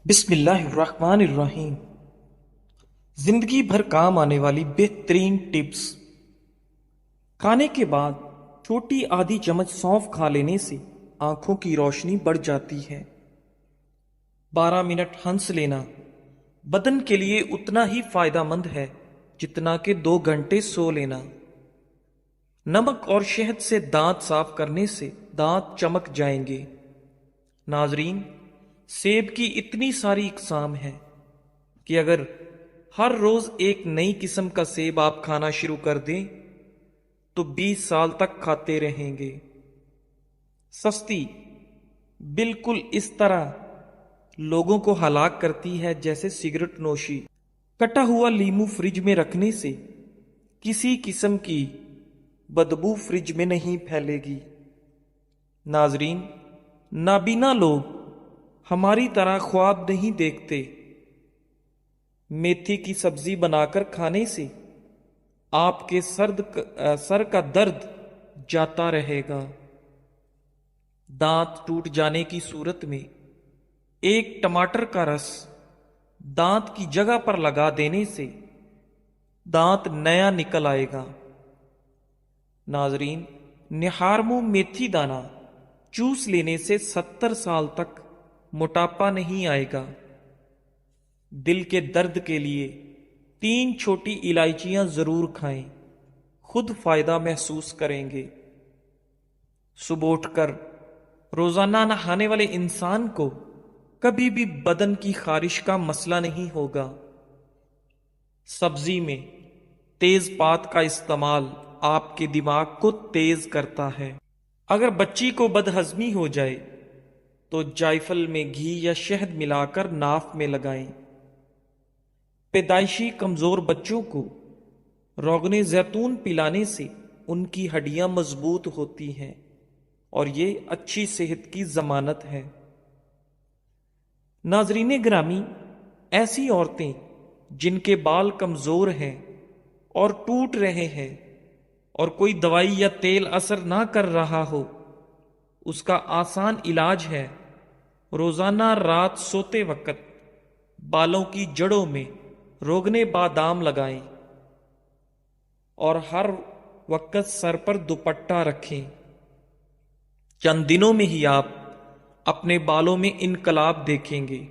بسم اللہ الرحمن الرحیم۔ زندگی بھر کام آنے والی بہترین ٹپس۔ کھانے کے بعد چھوٹی آدھی چمچ سونف کھا لینے سے آنکھوں کی روشنی بڑھ جاتی ہے۔ 12 منٹ ہنس لینا بدن کے لیے اتنا ہی فائدہ مند ہے جتنا کہ 2 گھنٹے سو لینا۔ نمک اور شہد سے دانت صاف کرنے سے دانت چمک جائیں گے۔ ناظرین، سیب کی اتنی ساری اقسام ہیں کہ اگر ہر روز ایک نئی قسم کا سیب آپ کھانا شروع کر دیں تو 20 سال تک کھاتے رہیں گے۔ سستی بالکل اس طرح لوگوں کو ہلاک کرتی ہے جیسے سگریٹ نوشی۔ کٹا ہوا لیمو فریج میں رکھنے سے کسی قسم کی بدبو فریج میں نہیں پھیلے گی۔ ناظرین، نابینا لوگ ہماری طرح خواب نہیں دیکھتے۔ میتھی کی سبزی بنا کر کھانے سے آپ کے سر کا درد جاتا رہے گا۔ دانت ٹوٹ جانے کی صورت میں ایک ٹماٹر کا رس دانت کی جگہ پر لگا دینے سے دانت نیا نکل آئے گا۔ ناظرین، نہار منہ میتھی دانہ چوس لینے سے 70 سال تک موٹاپا نہیں آئے گا۔ دل کے درد کے لیے 3 چھوٹی الائچیاں ضرور کھائیں، خود فائدہ محسوس کریں گے۔ صبح اٹھ کر روزانہ نہانے والے انسان کو کبھی بھی بدن کی خارش کا مسئلہ نہیں ہوگا۔ سبزی میں تیز پات کا استعمال آپ کے دماغ کو تیز کرتا ہے۔ اگر بچی کو بدہضمی ہو جائے تو جائفل میں گھی یا شہد ملا کر ناف میں لگائیں۔ پیدائشی کمزور بچوں کو روغن زیتون پلانے سے ان کی ہڈیاں مضبوط ہوتی ہیں اور یہ اچھی صحت کی ضمانت ہے۔ ناظرین گرامی، ایسی عورتیں جن کے بال کمزور ہیں اور ٹوٹ رہے ہیں اور کوئی دوائی یا تیل اثر نہ کر رہا ہو، اس کا آسان علاج ہے روزانہ رات سوتے وقت بالوں کی جڑوں میں روغن بادام لگائیں اور ہر وقت سر پر دوپٹہ رکھیں۔ چند دنوں میں ہی آپ اپنے بالوں میں انقلاب دیکھیں گے۔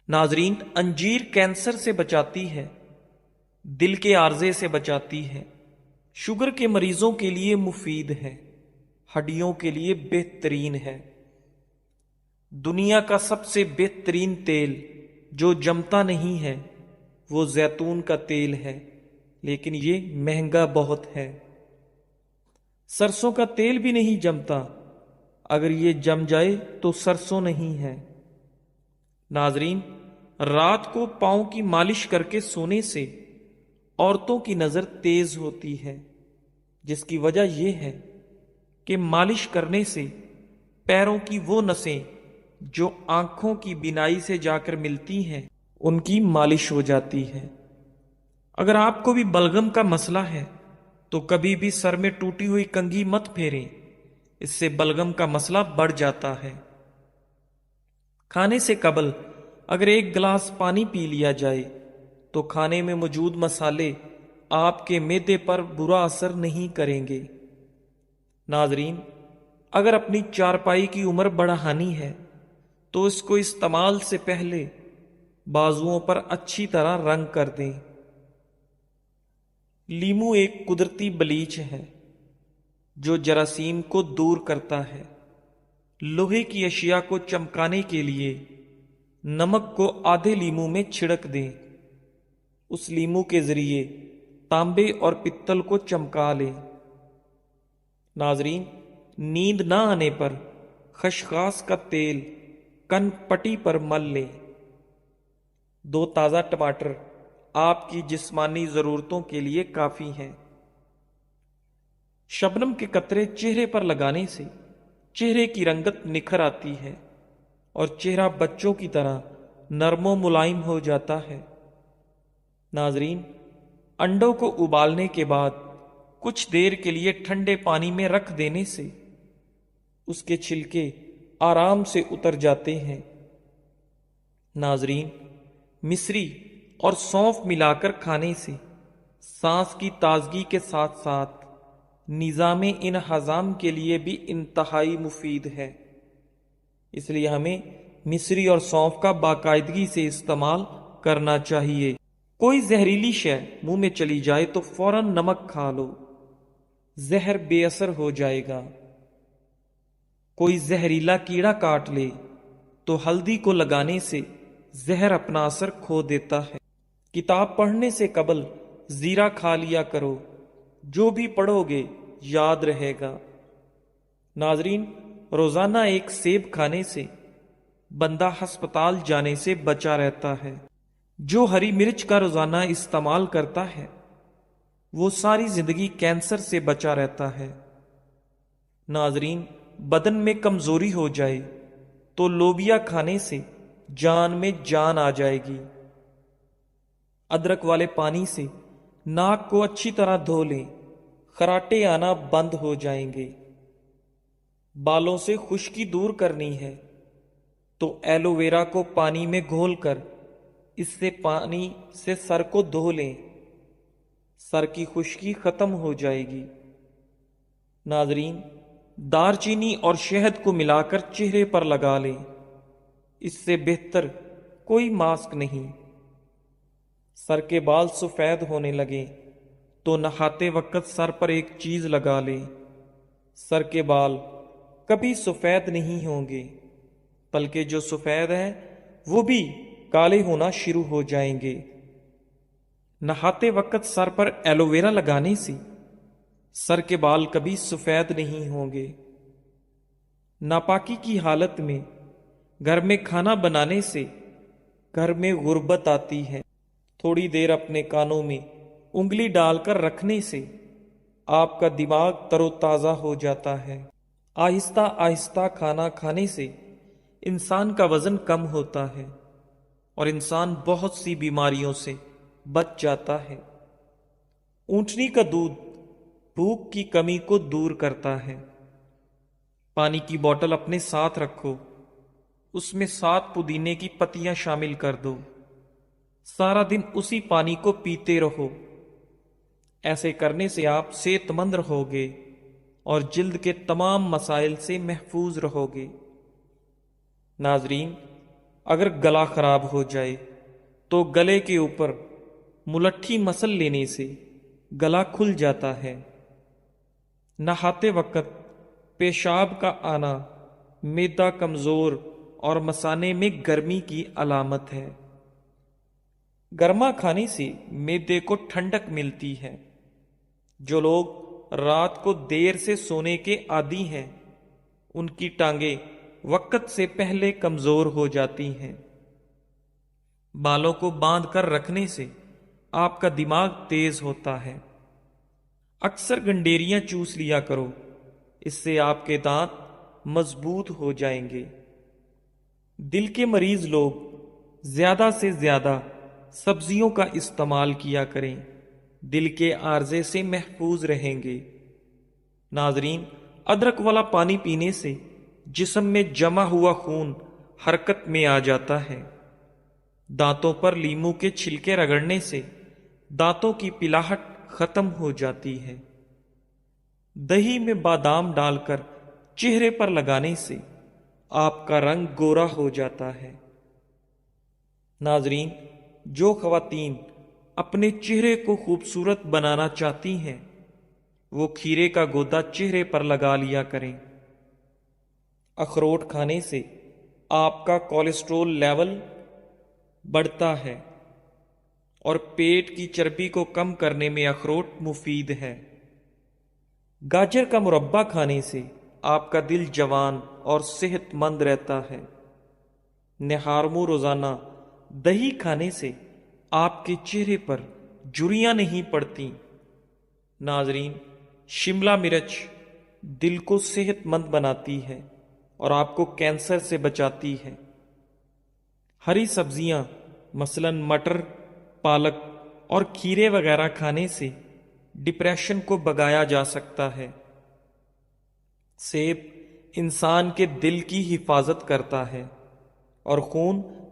ناظرین، انجیر کینسر سے بچاتی ہے، دل کے عارضے سے بچاتی ہے، شوگر کے مریضوں کے لیے مفید ہے، ہڈیوں کے لیے بہترین ہے۔ دنیا کا سب سے بہترین تیل جو جمتا نہیں ہے وہ زیتون کا تیل ہے، لیکن یہ مہنگا بہت ہے۔ سرسوں کا تیل بھی نہیں جمتا، اگر یہ جم جائے تو سرسوں نہیں ہے۔ ناظرین، رات کو پاؤں کی مالش کر کے سونے سے عورتوں کی نظر تیز ہوتی ہے، جس کی وجہ یہ ہے کہ مالش کرنے سے پیروں کی وہ نسیں جو آنکھوں کی بینائی سے جا کر ملتی ہیں ان کی مالش ہو جاتی ہے۔ اگر آپ کو بھی بلغم کا مسئلہ ہے تو کبھی بھی سر میں ٹوٹی ہوئی کنگھی مت پھیریں، اس سے بلغم کا مسئلہ بڑھ جاتا ہے۔ کھانے سے قبل اگر 1 گلاس پانی پی لیا جائے تو کھانے میں موجود مسالے آپ کے معدے پر برا اثر نہیں کریں گے۔ ناظرین، اگر اپنی چارپائی کی عمر بڑھانی ہے تو اس کو استعمال سے پہلے بازوؤں پر اچھی طرح رنگ کر دیں۔ لیمو ایک قدرتی بلیچ ہے جو جراثیم کو دور کرتا ہے۔ لوہے کی اشیاء کو چمکانے کے لیے نمک کو آدھے لیمو میں چھڑک دیں، اس لیمو کے ذریعے تانبے اور پتل کو چمکا لیں۔ ناظرین، نیند نہ آنے پر خشخاش کا تیل کن پٹی پر مل لیں۔ 2 تازہ ٹماٹر آپ کی جسمانی ضرورتوں کے لیے کافی ہیں۔ شبنم کے قطرے چہرے پر لگانے سے چہرے کی رنگت نکھر آتی ہے اور چہرہ بچوں کی طرح نرم و ملائم ہو جاتا ہے۔ ناظرین، انڈوں کو ابالنے کے بعد کچھ دیر کے لیے ٹھنڈے پانی میں رکھ دینے سے اس کے چھلکے آرام سے اتر جاتے ہیں۔ ناظرین، مصری اور سونف ملا کر کھانے سے سانس کی تازگی کے ساتھ ساتھ نظام انہضام کے لیے بھی انتہائی مفید ہے۔ اس لیے ہمیں مصری اور سونف کا باقاعدگی سے استعمال کرنا چاہیے۔ کوئی زہریلی شے منہ میں چلی جائے تو فوراً نمک کھا لو، زہر بے اثر ہو جائے گا۔ کوئی زہریلا کیڑا کاٹ لے تو ہلدی کو لگانے سے زہر اپنا اثر کھو دیتا ہے۔ کتاب پڑھنے سے قبل زیرہ کھا لیا کرو، جو بھی پڑھو گے یاد رہے گا۔ ناظرین، روزانہ ایک سیب کھانے سے بندہ ہسپتال جانے سے بچا رہتا ہے۔ جو ہری مرچ کا روزانہ استعمال کرتا ہے وہ ساری زندگی کینسر سے بچا رہتا ہے۔ ناظرین، بدن میں کمزوری ہو جائے تو لوبیا کھانے سے جان میں جان آ جائے گی۔ ادرک والے پانی سے ناک کو اچھی طرح دھو لیں، خراٹے آنا بند ہو جائیں گے۔ بالوں سے خشکی دور کرنی ہے تو ایلو ویرا کو پانی میں گھول کر اس سے پانی سے سر کو دھو لیں، سر کی خشکی ختم ہو جائے گی۔ ناظرین، دار چینی اور شہد کو ملا کر چہرے پر لگا لیں، اس سے بہتر کوئی ماسک نہیں۔ سر کے بال سفید ہونے لگیں تو نہاتے وقت سر پر ایک چیز لگا لیں، سر کے بال کبھی سفید نہیں ہوں گے، بلکہ جو سفید ہیں وہ بھی کالے ہونا شروع ہو جائیں گے۔ نہاتے وقت سر پر ایلو ویرا لگانے سے سر کے بال کبھی سفید نہیں ہوں گے۔ ناپاکی کی حالت میں گھر میں کھانا بنانے سے گھر میں غربت آتی ہے۔ تھوڑی دیر اپنے کانوں میں انگلی ڈال کر رکھنے سے آپ کا دماغ تر و تازہ ہو جاتا ہے۔ آہستہ آہستہ کھانا کھانے سے انسان کا وزن کم ہوتا ہے اور انسان بہت سی بیماریوں سے بچ جاتا ہے۔ اونٹنی کا دودھ بھوک کی کمی کو دور کرتا ہے۔ پانی کی بوتل اپنے ساتھ رکھو، اس میں 7 پودینے کی پتیاں شامل کر دو، سارا دن اسی پانی کو پیتے رہو۔ ایسے کرنے سے آپ صحت مند رہو گے اور جلد کے تمام مسائل سے محفوظ رہو گے۔ ناظرین، اگر گلا خراب ہو جائے تو گلے کے اوپر ملٹھی مسل لینے سے گلا کھل جاتا ہے۔ نہاتے وقت پیشاب کا آنا معدہ کمزور اور مثانے میں گرمی کی علامت ہے۔ گرما کھانے سے معدے کو ٹھنڈک ملتی ہے۔ جو لوگ رات کو دیر سے سونے کے عادی ہیں ان کی ٹانگیں وقت سے پہلے کمزور ہو جاتی ہیں۔ بالوں کو باندھ کر رکھنے سے آپ کا دماغ تیز ہوتا ہے۔ اکثر گنڈیریاں چوس لیا کرو، اس سے آپ کے دانت مضبوط ہو جائیں گے۔ دل کے مریض لوگ زیادہ سے زیادہ سبزیوں کا استعمال کیا کریں، دل کے عارضے سے محفوظ رہیں گے۔ ناظرین، ادرک والا پانی پینے سے جسم میں جمع ہوا خون حرکت میں آ جاتا ہے۔ دانتوں پر لیموں کے چھلکے رگڑنے سے دانتوں کی پلاہٹ ختم ہو جاتی ہے۔ دہی میں بادام ڈال کر چہرے پر لگانے سے آپ کا رنگ گورا ہو جاتا ہے۔ ناظرین، جو خواتین اپنے چہرے کو خوبصورت بنانا چاہتی ہیں وہ کھیرے کا گودا چہرے پر لگا لیا کریں۔ اخروٹ کھانے سے آپ کا کولیسٹرول لیول بڑھتا ہے اور پیٹ کی چربی کو کم کرنے میں اخروٹ مفید ہے۔ گاجر کا مربع کھانے سے آپ کا دل جوان اور صحت مند رہتا ہے۔ نہارمو روزانہ دہی کھانے سے آپ کے چہرے پر جھریاں نہیں پڑتی۔ ناظرین، شملہ مرچ دل کو صحت مند بناتی ہے اور آپ کو کینسر سے بچاتی ہے۔ ہری سبزیاں مثلاً مٹر، پالک اور کھیرے وغیرہ کھانے سے ڈپریشن کو بھگایا جا سکتا ہے۔ سیب انسان کے دل کی حفاظت کرتا ہے اور خون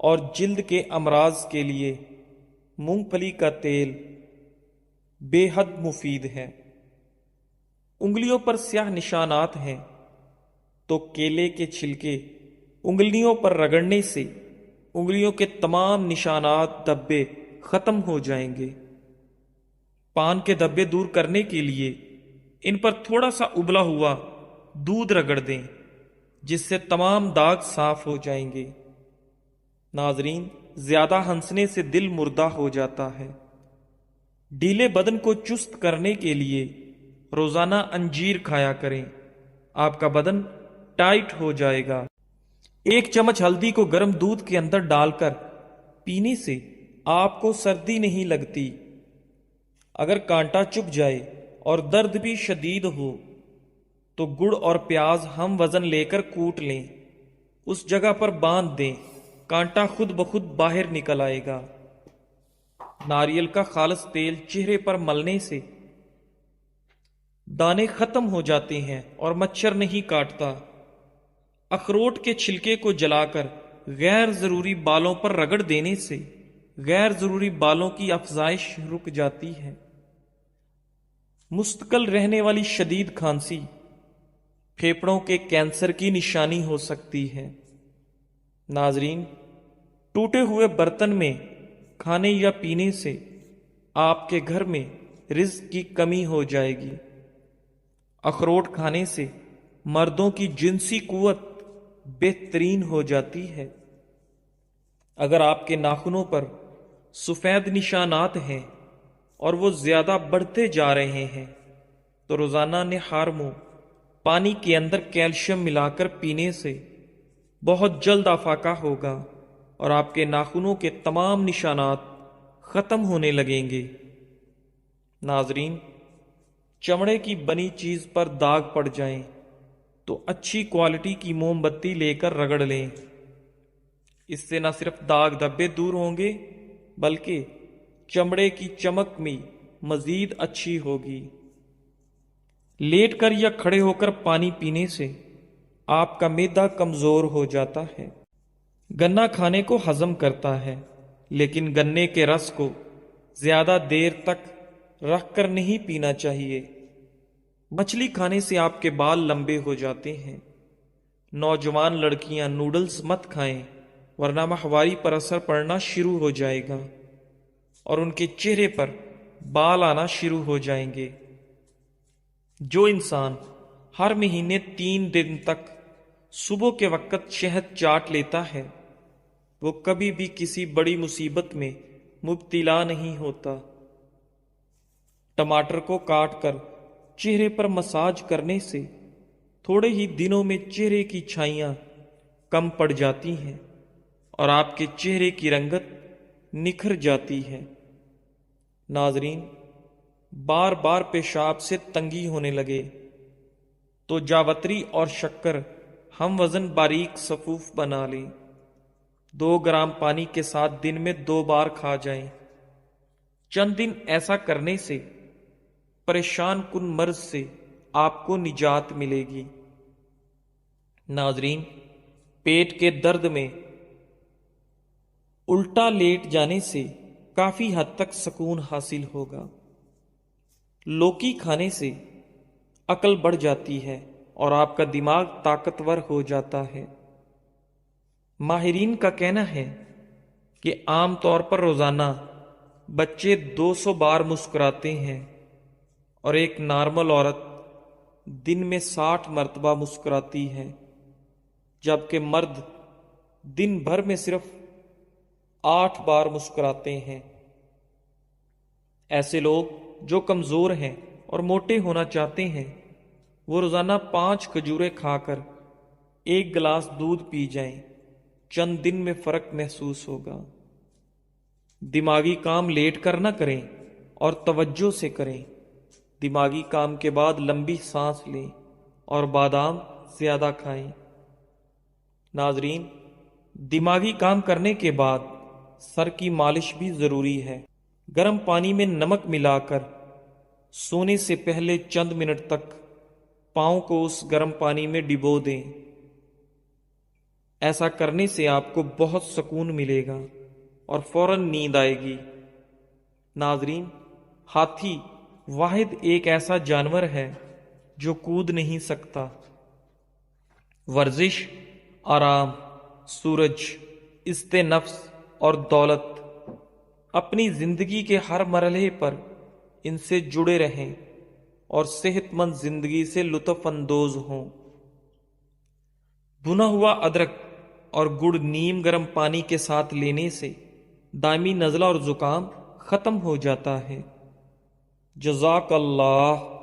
اور جلد کے امراض کے لیے مونگ پھلی کا تیل بے حد مفید ہے۔ انگلیوں پر سیاہ نشانات ہیں تو کیلے کے چھلکے انگلیوں پر رگڑنے سے انگلیوں کے تمام نشانات دھبے ختم ہو جائیں گے۔ پان کے دھبے دور کرنے کے لیے ان پر تھوڑا سا ابلا ہوا دودھ رگڑ دیں، جس سے تمام داغ صاف ہو جائیں گے۔ ناظرین، زیادہ ہنسنے سے دل مردہ ہو جاتا ہے۔ ڈھیلے بدن کو چست کرنے کے لیے روزانہ انجیر کھایا کریں، آپ کا بدن ٹائٹ ہو جائے گا۔ 1 چمچ ہلدی کو گرم دودھ کے اندر ڈال کر پینے سے آپ کو سردی نہیں لگتی۔ اگر کانٹا چبھ جائے اور درد بھی شدید ہو تو گڑ اور پیاز ہم وزن لے کر کوٹ لیں، اس جگہ پر باندھ دیں، کانٹا خود بخود باہر نکل آئے گا۔ ناریل کا خالص تیل چہرے پر ملنے سے دانے ختم ہو جاتے ہیں اور مچھر نہیں کاٹتا۔ اخروٹ کے چھلکے کو جلا کر غیر ضروری بالوں پر رگڑ دینے سے غیر ضروری بالوں کی افزائش رک جاتی ہے۔ مستقل رہنے والی شدید کھانسی پھیپھڑوں کے کینسر کی نشانی ہو سکتی ہے۔ ناظرین، ٹوٹے ہوئے برتن میں کھانے یا پینے سے آپ کے گھر میں رزق کی کمی ہو جائے گی۔ اخروٹ کھانے سے مردوں کی جنسی قوت بہترین ہو جاتی ہے۔ اگر آپ کے ناخنوں پر سفید نشانات ہیں اور وہ زیادہ بڑھتے جا رہے ہیں تو روزانہ نہار منہ پانی کے اندر کیلشیم ملا کر پینے سے بہت جلد افاقہ ہوگا اور آپ کے ناخنوں کے تمام نشانات ختم ہونے لگیں گے۔ ناظرین، چمڑے کی بنی چیز پر داغ پڑ جائیں تو اچھی کوالٹی کی موم بتی لے کر رگڑ لیں، اس سے نہ صرف داغ دھبے دور ہوں گے بلکہ چمڑے کی چمک بھی مزید اچھی ہوگی۔ لیٹ کر یا کھڑے ہو کر پانی پینے سے آپ کا معدہ کمزور ہو جاتا ہے۔ گنا کھانے کو ہضم کرتا ہے، لیکن گنے کے رس کو زیادہ دیر تک رکھ کر نہیں پینا چاہیے۔ مچھلی کھانے سے آپ کے بال لمبے ہو جاتے ہیں۔ نوجوان لڑکیاں نوڈلز مت کھائیں ورنہ ماہواری پر اثر پڑنا شروع ہو جائے گا اور ان کے چہرے پر بال آنا شروع ہو جائیں گے۔ جو انسان ہر مہینے 3 دن تک صبح کے وقت شہد چاٹ لیتا ہے وہ کبھی بھی کسی بڑی مصیبت میں مبتلا نہیں ہوتا۔ ٹماٹر کو کاٹ کر چہرے پر مساج کرنے سے تھوڑے ہی دنوں میں چہرے کی چھائیاں کم پڑ جاتی ہیں اور آپ کے چہرے کی رنگت نکھر جاتی ہے۔ ناظرین، بار بار پیشاب سے تنگی ہونے لگے تو جاوتری اور شکر ہم وزن باریک صفوف بنا لیں، 2 گرام پانی کے ساتھ دن میں 2 بار کھا جائیں۔ چند دن ایسا کرنے سے پریشان کن مرض سے آپ کو نجات ملے گی۔ ناظرین، پیٹ کے درد میں الٹا لیٹ جانے سے کافی حد تک سکون حاصل ہوگا۔ لوکی کھانے سے عقل بڑھ جاتی ہے اور آپ کا دماغ طاقتور ہو جاتا ہے۔ ماہرین کا کہنا ہے کہ عام طور پر روزانہ بچے 200 بار مسکراتے ہیں اور ایک نارمل عورت دن میں 60 مرتبہ مسکراتی ہے، جبکہ مرد دن بھر میں صرف 8 بار مسکراتے ہیں۔ ایسے لوگ جو کمزور ہیں اور موٹے ہونا چاہتے ہیں وہ روزانہ 5 کھجوریں کھا کر 1 گلاس دودھ پی جائیں، چند دن میں فرق محسوس ہوگا۔ دماغی کام لیٹ کر نہ کریں اور توجہ سے کریں۔ دماغی کام کے بعد لمبی سانس لیں اور بادام زیادہ کھائیں۔ ناظرین، دماغی کام کرنے کے بعد سر کی مالش بھی ضروری ہے۔ گرم پانی میں نمک ملا کر سونے سے پہلے چند منٹ تک پاؤں کو اس گرم پانی میں ڈبو دیں۔ ایسا کرنے سے آپ کو بہت سکون ملے گا اور فوراً نیند آئے گی۔ ناظرین، ہاتھی واحد ایک ایسا جانور ہے جو کود نہیں سکتا۔ ورزش، آرام، سورج، است نفس اور دولت، اپنی زندگی کے ہر مرحلے پر ان سے جڑے رہیں اور صحت مند زندگی سے لطف اندوز ہوں۔ بھنا ہوا ادرک اور گڑ نیم گرم پانی کے ساتھ لینے سے دائمی نزلہ اور زکام ختم ہو جاتا ہے۔ جزاک اللہ۔